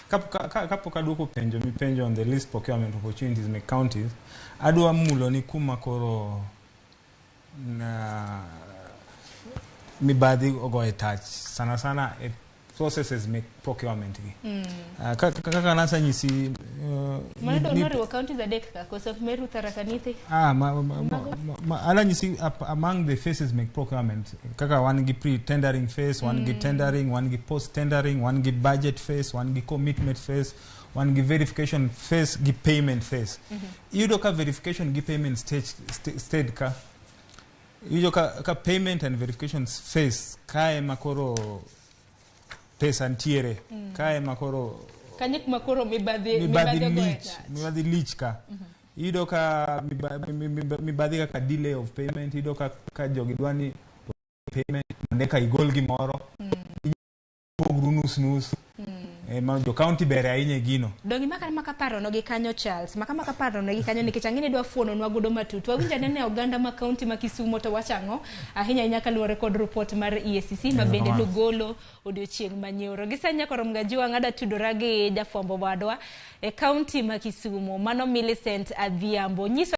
kapok aduoko penjo mi penjo on the least procurement opportunities me counties, adwa mulo ni kuma koro na Mibadhi ogoye touch sana processes make procurement gi. Kaka nasa nyisi Manori wa counties adek ka kosa Meru Tharaka Nithi. Ala nyisi among the phases make procurement. Kaka one gi pre-tendering phase, one gi tendering, one gi post-tendering, one gi budget phase, one gi commitment phase, one gi verification phase, gi payment phase. Iyudo ka verification gi payment stage ka. Iyudo ka payment and verification phase kae makoro pesa ntiere kae makoro kanyik makoro Mibadhi lich ka ido ka Mibadhi ka delay of payment ido ka jogi dwani payment ndeka igol gimoro nus ma jo county bere ahinya gino dongi maka paro no gi kanyo Charles maka paro no gi kanyo nikech ang'e dwa fuono nwa godo matut wawinja ne oganda ma county ma Kisumo to wachango ahinya nyaka luore kod report mar EACC ma bende lugolo odiochieng' manyoro gisanya korom gajiwa ngada tudora gi jafombo wadwa e county ma Kisumo mano Millicent Adhiambo nyiso